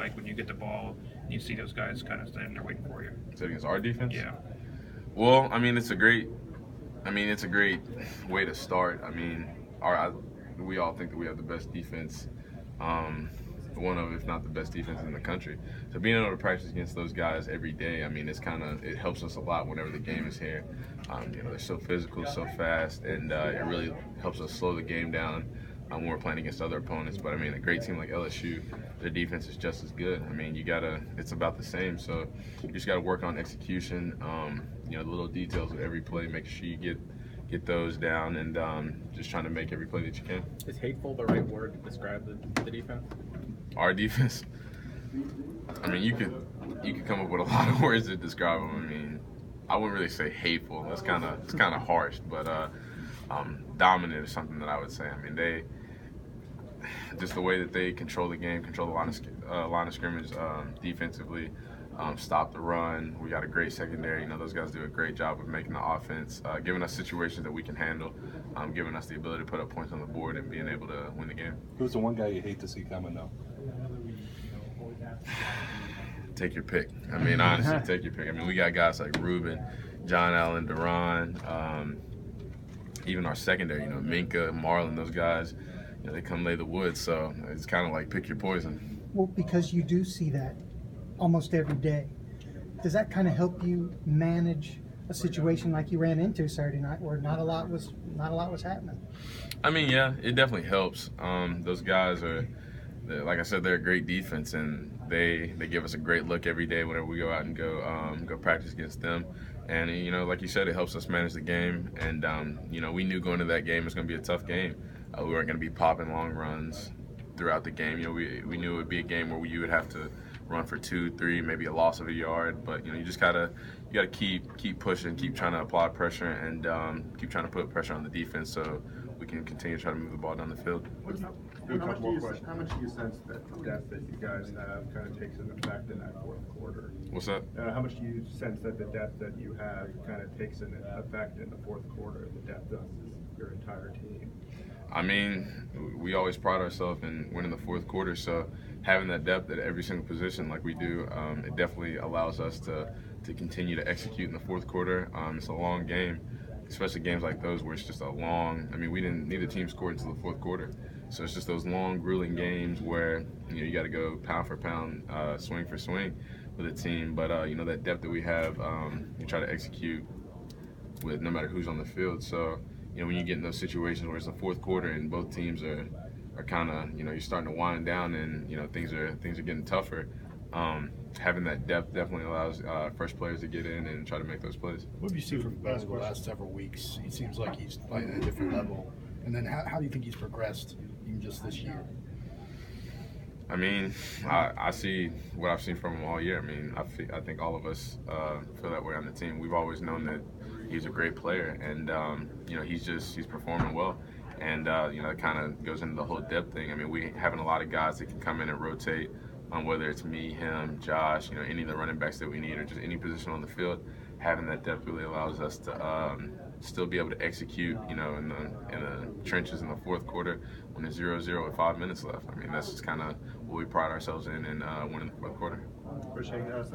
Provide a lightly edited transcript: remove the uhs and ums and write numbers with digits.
like when you get the ball and you see those guys kind of standing there waiting for you? So against our defense? Yeah. Well, I mean, it's a great way to start. I mean, we all think that we have the best defense, one of, if not the best defense in the country. So being able to practice against those guys every day, I mean, it helps us a lot whenever the game is here. They're so physical, so fast, and it really helps us slow the game down when we're playing against other opponents. But I mean, a great team like LSU, their defense is just as good. I mean, it's about the same. So you just gotta work on execution. The little details of every play, make sure you get those down, and just trying to make every play that you can. Is hateful the right word to describe the defense? Our defense. I mean, you could come up with a lot of words to describe them. I mean, I wouldn't really say hateful. It's kind of harsh, but dominant is something that I would say. I mean, just the way that they control the game, control the line of scrimmage defensively, stop the run. We got a great secondary. Those guys do a great job of making the offense, giving us situations that we can handle, giving us the ability to put up points on the board and being able to win the game. Who's the one guy you hate to see coming though? Take your pick. I mean, honestly, take your pick. I mean, we got guys like Ruben, John Allen, Duran, even our secondary, Minka, Marlon, those guys, they come lay the wood. So it's kind of like pick your poison. Well, because you do see that almost every day, does that kind of help you manage a situation like you ran into Saturday night, where not a lot was happening? I mean, yeah, it definitely helps. Those guys like I said, they're a great defense, and they give us a great look every day whenever we go out and go practice against them. And like you said, it helps us manage the game. And we knew going into that game it was going to be a tough game. We weren't going to be popping long runs throughout the game. We knew it would be a game where you would have to run for 2, 3, maybe a loss of a yard. But you just gotta keep pushing, keep trying to apply pressure, and keep trying to put pressure on the defense so we can continue to try to move the ball down the field. How much do you sense that the depth that you guys have kind of takes an effect in that fourth quarter? What's that? How much do you sense that the depth that you have kind of takes an effect in the fourth quarter, the depth of your entire team? I mean, we always pride ourselves in winning the fourth quarter, so having that depth at every single position like we do, it definitely allows us to continue to execute in the fourth quarter. It's a long game, especially games like those where it's just a long, I mean, we didn't need a team score until the fourth quarter. So it's just those long, grueling games where, you got to go pound for pound, swing for swing with a team. But, that depth that we have, you try to execute with no matter who's on the field. So, when you get in those situations where it's the fourth quarter and both teams are kind of, you're starting to wind down and, things are getting tougher, having that depth definitely allows fresh players to get in and try to make those plays. What have you seen from Ben the last several weeks? He seems like he's playing at a different level. And then how do you think he's progressed even just this year? I mean, I see what I've seen from him all year. I mean, I think all of us feel that way on the team. We've always known that he's a great player, and he's performing well. And it kind of goes into the whole depth thing. I mean, we having a lot of guys that can come in and rotate, whether it's me, him, Josh, any of the running backs that we need, or just any position on the field. Having that depth really allows us to still be able to execute, in the trenches in the fourth quarter when it's 0-0 with 5 minutes left. I mean, that's just kind of what we pride ourselves in winning the fourth quarter. Appreciate it, guys. Thank you.